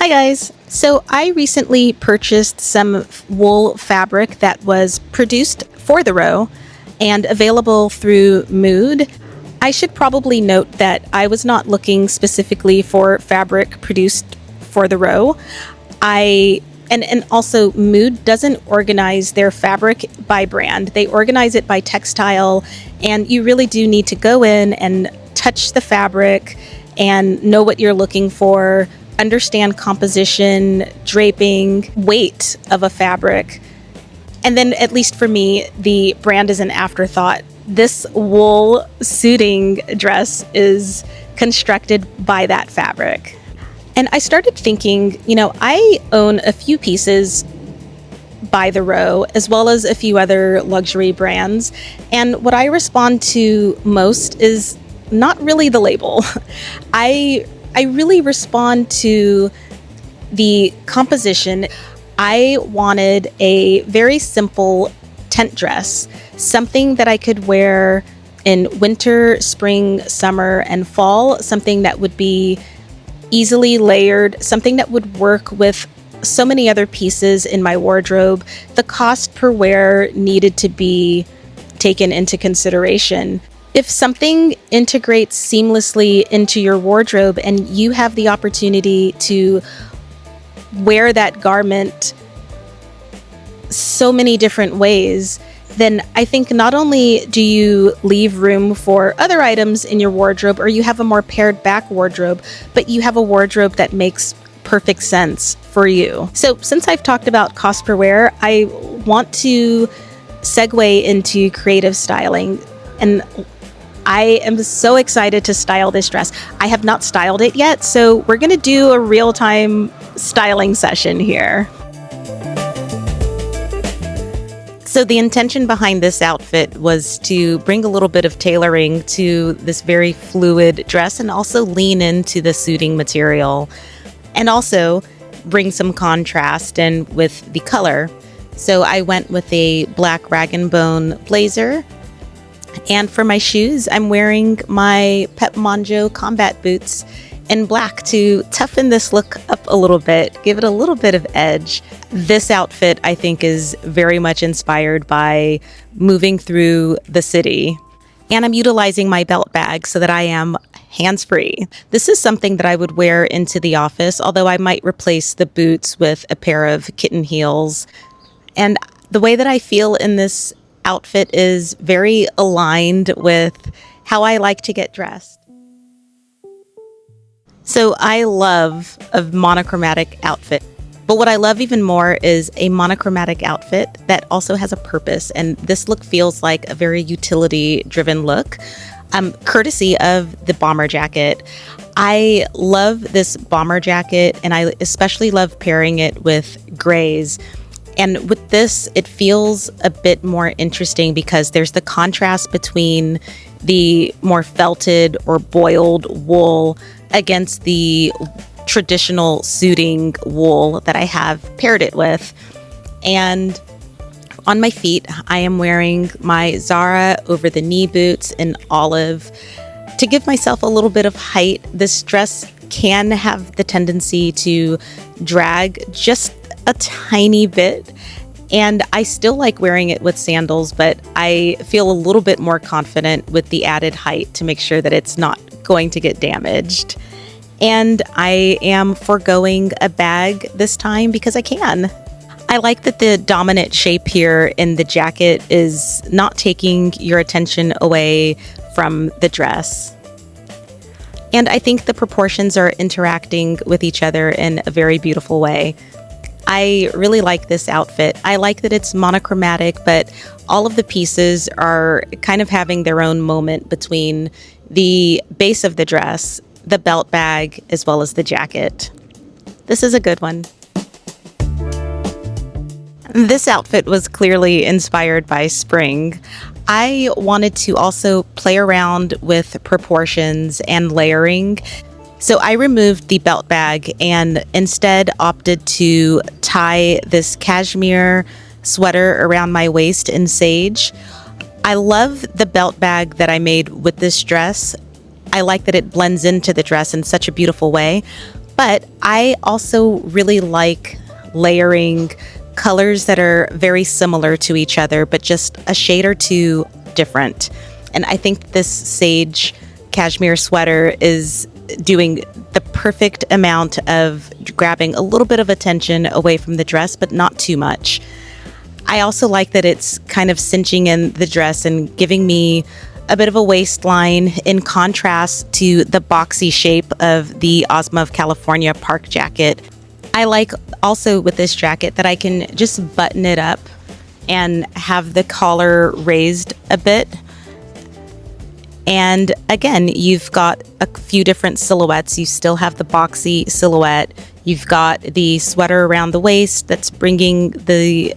Hi guys! So I recently purchased some wool fabric that was produced for the row and available through Mood. I should probably note that I was not looking specifically for fabric produced for the row. And also Mood doesn't organize their fabric by brand. They organize it by textile, and you really do need to go in and touch the fabric and know what you're looking for, understand composition, draping, weight of a fabric. And then, at least for me, the brand is an afterthought. This wool suiting dress is constructed by that fabric. And I started thinking, I own a few pieces by the row, as well as a few other luxury brands. And what I respond to most is not really the label. I really respond to the composition. I wanted a very simple tent dress, something that I could wear in winter, spring, summer, and fall, something that would be easily layered, something that would work with so many other pieces in my wardrobe. The cost per wear needed to be taken into consideration. If something integrates seamlessly into your wardrobe and you have the opportunity to wear that garment so many different ways, then I think not only do you leave room for other items in your wardrobe, or you have a more pared back wardrobe, but you have a wardrobe that makes perfect sense for you. So since I've talked about cost per wear, I want to segue into creative styling. And I am so excited to style this dress. I have not styled it yet, so we're going to do a real-time styling session here. So the intention behind this outfit was to bring a little bit of tailoring to this very fluid dress and also lean into the suiting material and also bring some contrast in with the color. So I went with a black rag and bone blazer. And for my shoes, I'm wearing my Pep Monjo combat boots in black to toughen this look up a little bit, give it a little bit of edge. This outfit, I think, is very much inspired by moving through the city. And I'm utilizing my belt bag so that I am hands-free. This is something that I would wear into the office, although I might replace the boots with a pair of kitten heels. And the way that I feel in this outfit is very aligned with how I like to get dressed. So I love a monochromatic outfit, but what I love even more is a monochromatic outfit that also has a purpose. And this look feels like a very utility-driven look, courtesy of the bomber jacket. I love this bomber jacket, and I especially love pairing it with grays. And with this, it feels a bit more interesting because there's the contrast between the more felted or boiled wool against the traditional suiting wool that I have paired it with. And on my feet, I am wearing my Zara over-the-knee boots in olive. To give myself a little bit of height, this dress can have the tendency to drag just a tiny bit, and I still like wearing it with sandals, but I feel a little bit more confident with the added height to make sure that it's not going to get damaged. And I am foregoing a bag this time because I can. I like that the dominant shape here in the jacket is not taking your attention away from the dress. And I think the proportions are interacting with each other in a very beautiful way. I really like this outfit. I like that it's monochromatic, but all of the pieces are kind of having their own moment between the base of the dress, the belt bag, as well as the jacket. This is a good one. This outfit was clearly inspired by spring. I wanted to also play around with proportions and layering. So I removed the belt bag and instead opted to tie this cashmere sweater around my waist in sage. I love the belt bag that I made with this dress. I like that it blends into the dress in such a beautiful way. But I also really like layering colors that are very similar to each other, but just a shade or two different. And I think this sage cashmere sweater is doing the perfect amount of grabbing a little bit of attention away from the dress, but not too much. I also like that it's kind of cinching in the dress and giving me a bit of a waistline in contrast to the boxy shape of the Ozma of California park jacket. I like also with this jacket that I can just button it up and have the collar raised a bit. And again, you've got a few different silhouettes. You still have the boxy silhouette. You've got the sweater around the waist that's bringing the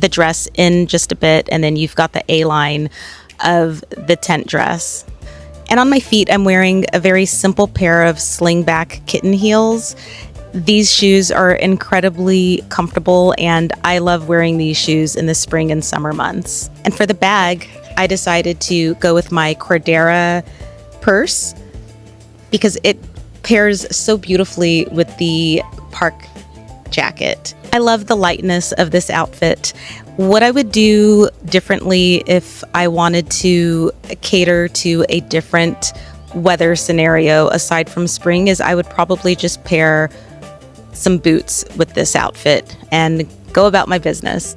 dress in just a bit. And then you've got the A-line of the tent dress. And on my feet, I'm wearing a very simple pair of slingback kitten heels. These shoes are incredibly comfortable, and I love wearing these shoes in the spring and summer months. And for the bag, I decided to go with my Cordera purse because it pairs so beautifully with the park jacket. I love the lightness of this outfit. What I would do differently if I wanted to cater to a different weather scenario aside from spring is I would probably just pair some boots with this outfit and go about my business.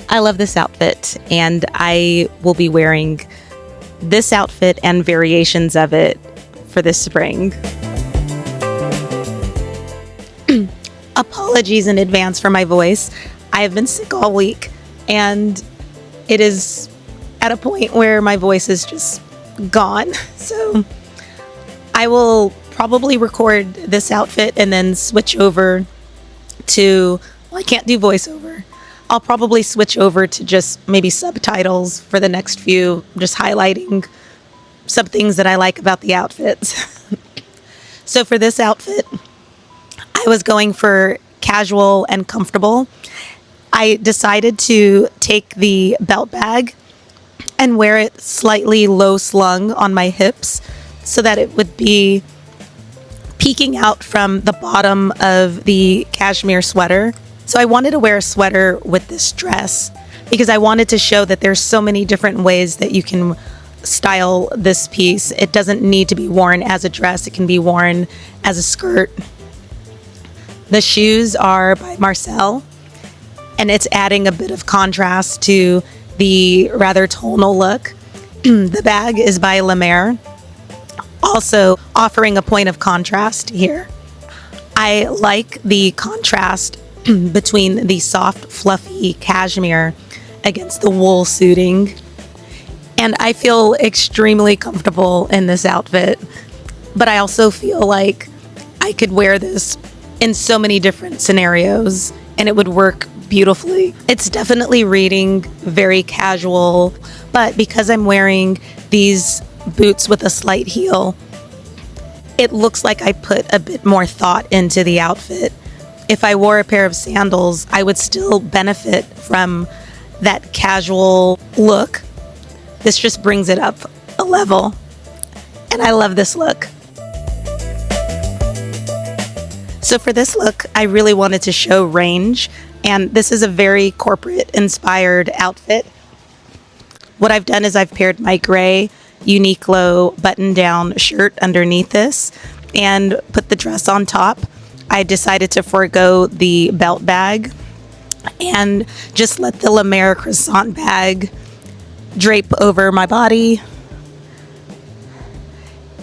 I love this outfit, and I will be wearing this outfit and variations of it for this spring. Apologies in advance for my voice. I have been sick all week, and it is at a point where my voice is just gone. So I will probably record this outfit and then switch over to, well, I can't do voiceover. I'll probably switch over to just maybe subtitles for the next few, just highlighting some things that I like about the outfits. So for this outfit, I was going for casual and comfortable. I decided to take the belt bag and wear it slightly low slung on my hips so that it would be peeking out from the bottom of the cashmere sweater. So I wanted to wear a sweater with this dress because I wanted to show that there's so many different ways that you can style this piece. It doesn't need to be worn as a dress. It can be worn as a skirt. The shoes are by Marcel, and it's adding a bit of contrast to the rather tonal look. The bag is by La Mer, also offering a point of contrast here. I like the contrast between the soft, fluffy cashmere against the wool suiting. And I feel extremely comfortable in this outfit, but I also feel like I could wear this in so many different scenarios and it would work beautifully. It's definitely reading very casual, but because I'm wearing these boots with a slight heel, it looks like I put a bit more thought into the outfit. If I wore a pair of sandals, I would still benefit from that casual look. This just brings it up a level, and I love this look. So for this look, I really wanted to show range, and this is a very corporate-inspired outfit. What I've done is I've paired my gray Uniqlo button-down shirt underneath this and put the dress on top. I decided to forego the belt bag and just let the La Mer croissant bag drape over my body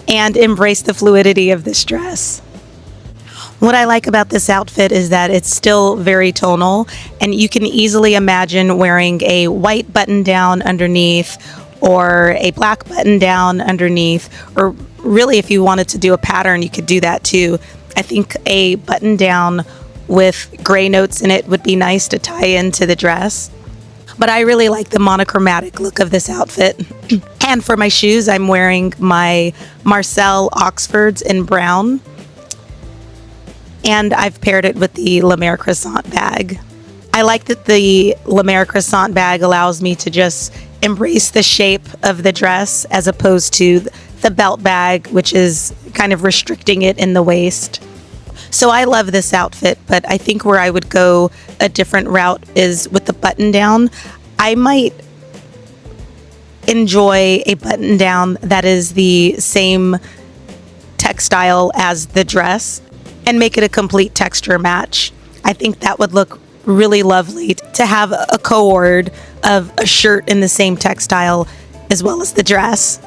and embrace the fluidity of this dress. What I like about this outfit is that it's still very tonal, and you can easily imagine wearing a white button down underneath or a black button down underneath, or really if you wanted to do a pattern, you could do that too. I think a button down with gray notes in it would be nice to tie into the dress. But I really like the monochromatic look of this outfit. And for my shoes, I'm wearing my Marcel Oxfords in brown. And I've paired it with the La Mer croissant bag. I like that the La Mer croissant bag allows me to just embrace the shape of the dress as opposed to the belt bag, which is kind of restricting it in the waist. So I love this outfit, but I think where I would go a different route is with the button down. I might enjoy a button down that is the same textile as the dress and make it a complete texture match. I think that would look really lovely to have a cord of a shirt in the same textile as well as the dress.